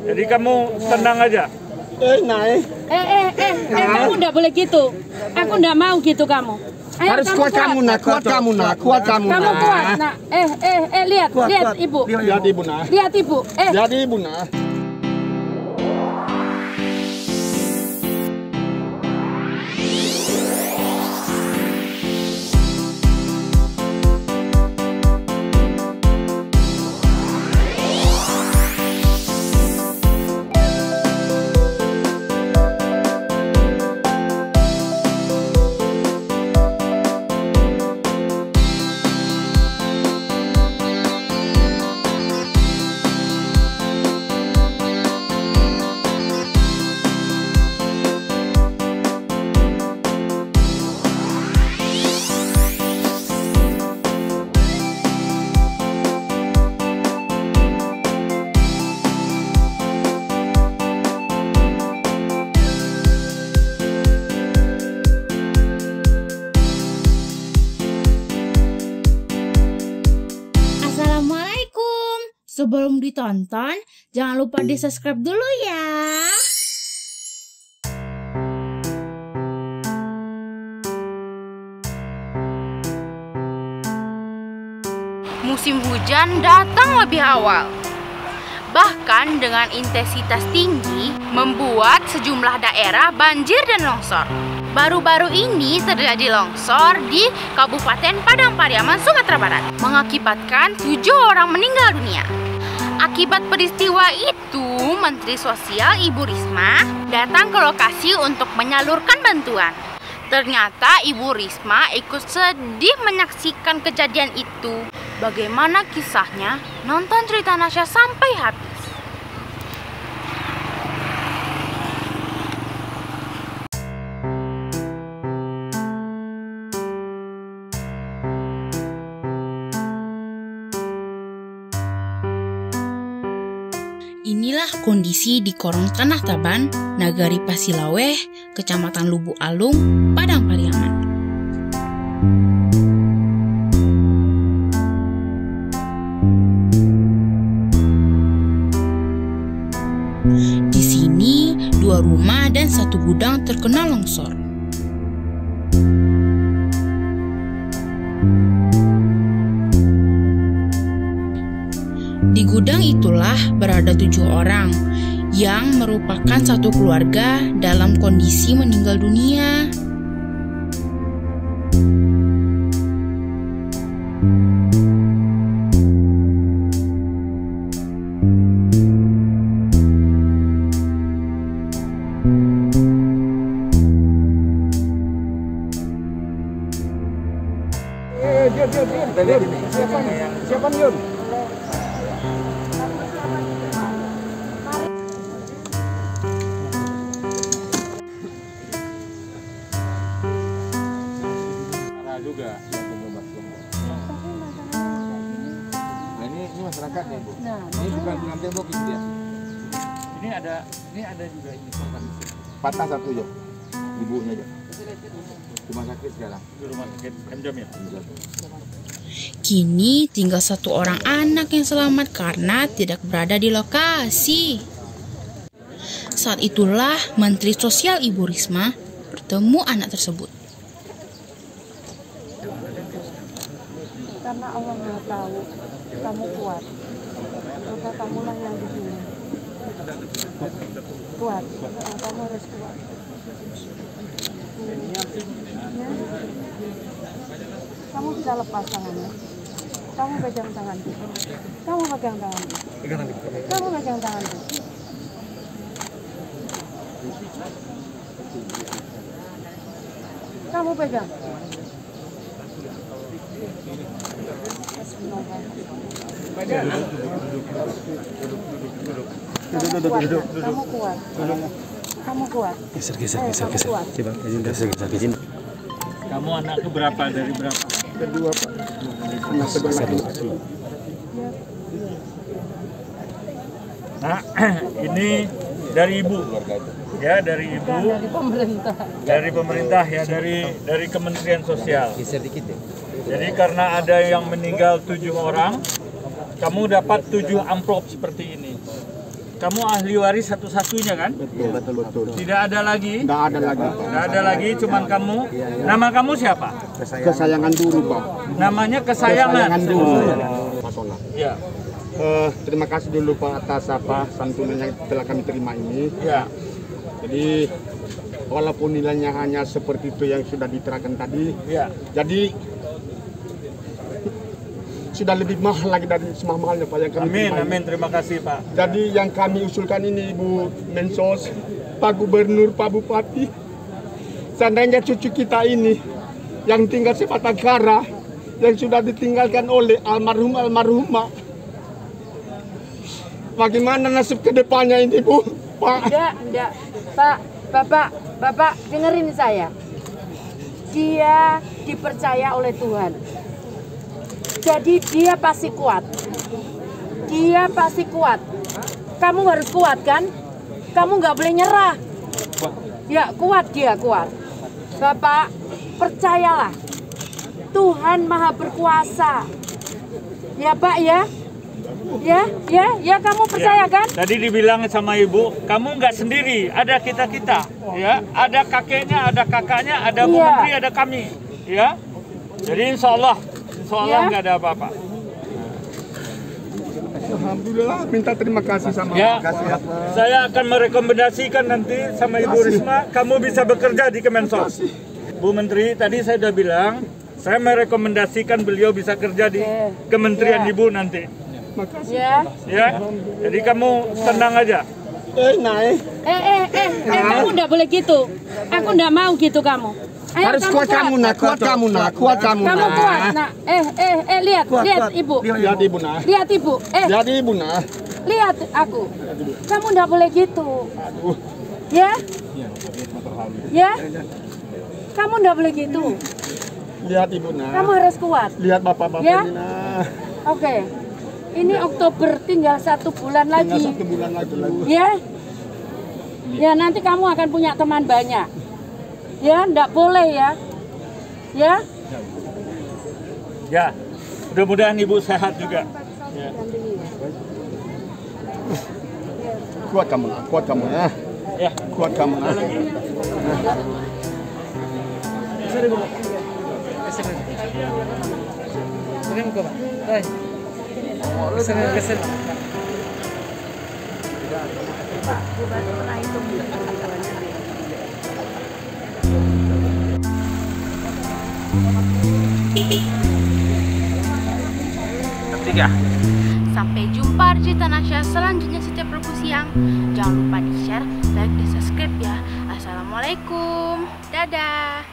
Jadi kamu tenang aja. Naik. Kamu nggak boleh gitu. Aku nggak mau gitu kamu. Ayo, Harus kuat kamu nak, kuat kamu nak, kuat kamu nak. Kamu kuat nak. Lihat, lihat ibu. Lihat ibu nak. Lihat ibu. Lihat ibu nak. Sebelum ditonton, jangan lupa di-subscribe dulu ya. Musim hujan datang lebih awal. Bahkan dengan intensitas tinggi, membuat sejumlah daerah banjir dan longsor. Baru-baru ini terjadi longsor di Kabupaten Padang Pariaman, Sumatera Barat, mengakibatkan 7 orang meninggal dunia. Akibat peristiwa itu, Menteri Sosial Ibu Risma datang ke lokasi untuk menyalurkan bantuan. Ternyata Ibu Risma ikut sedih menyaksikan kejadian itu. Bagaimana kisahnya? Nonton cerita Nasya sampai habis. Inilah kondisi di Korong Tanah Taban, Nagari Pasilaweh, Kecamatan Lubuk Alung, Padang Pariaman. Di sini, 2 rumah dan 1 gudang terkena longsor. Di gudang itulah berada 7 orang yang merupakan satu keluarga dalam kondisi meninggal dunia. Siapa Yun? Juga. Nah ini masyarakatnya Bu. Ini bukan dengan tembok ini dia. Ini ada juga ini korban. Patah satu aja. Ibunya aja. Rumah sakit sekarang. Di rumah sakit Jamil ya. Kini tinggal 1 orang anak yang selamat karena tidak berada di lokasi. Saat itulah Menteri Sosial Ibu Risma bertemu anak tersebut. Karena Allah Maha tahu kamu kuat, maka kamulah yang di sini. Kuat, kamu harus kuat. Ya. Kamu bisa lepas tangannya. Kamu pegang tanganku. Kamu pegang tanganku. Kamu pegang tanganku. Kamu pegang. Kamu kuat. Kamu kuat. Geser. Kamu anak berapa dari berapa? Kedua Pak. Nah, ini dari ibu, ya dari ibu, dari pemerintah ya, dari Kementerian Sosial. Jadi karena ada yang meninggal 7 orang, kamu dapat 7 amplop seperti ini. kamu ahli waris satu-satunya kan? Betul. Tidak ada lagi? Tidak ada lagi, Pak. Tidak ada lagi, cuman kamu. Nama kamu siapa? Kesayangan dulu, Pak. Namanya kesayangan. dulu. Pak Sona. Ya. Terima kasih dulu Pak atas santunan yang telah kami terima ini. Ya. Jadi walaupun nilainya hanya seperti itu yang sudah diterangkan tadi, Ya. jadi sudah lebih mahal lagi dari semahal-mahalnya Pak yang kami terima ini. Amin, terima kasih Pak. Jadi yang kami usulkan ini Ibu Mensos, Pak Gubernur, Pak Bupati, seandainya cucu kita ini yang tinggal sebatang kara, yang sudah ditinggalkan oleh almarhumah, bagaimana nasib kedepannya ini Bu? Pak? Enggak. Pak, Bapak dengerin saya. Dia dipercaya oleh Tuhan. Jadi dia pasti kuat. Kamu harus kuat kan? Kamu nggak boleh nyerah. Ya kuat, dia kuat. Bapak, percayalah. Tuhan Maha Berkuasa. Ya Pak ya? Ya kamu percaya kan? Tadi dibilang sama ibu, kamu nggak sendiri, ada kita, ya, ada kakeknya, ada kakaknya, ada Bu Menteri, ada kami, ya. Jadi insya Allah nggak ada apa-apa. Alhamdulillah, minta terima kasih sama Ya, saya akan merekomendasikan nanti sama Ibu Risma, kamu bisa bekerja di Kemensos. Bu Menteri, tadi saya udah bilang, saya merekomendasikan beliau bisa kerja di Kementerian Ibu nanti. Ya. Jadi kamu tenang aja. Kamu nggak boleh gitu. Aku nggak mau gitu kamu. Ayo, harus kuat kamu nak. Kamu kuat nak. Lihat ibu. Lihat ibu nak. Lihat ibu. Lihat ibu nak. Lihat aku. Kamu nggak boleh gitu. Ya. Kamu nggak boleh gitu. Lihat ibu nak. Kamu harus kuat. Lihat bapak-bapak Ya? ini nak. Oke. Ini Oktober tinggal 1 bulan lagi. Tinggal 1 bulan lagi. Ya, nanti kamu akan punya teman banyak. Ya, enggak boleh ya. Ya, mudah-mudahan Ibu sehat juga. Ya. Kuat kamu ya. Ya. Kuat kamu nak. Sampai jumpa di Tanasya selanjutnya setiap Rabu siang. Jangan lupa di share, like, dan subscribe ya. Assalamualaikum. Dadah.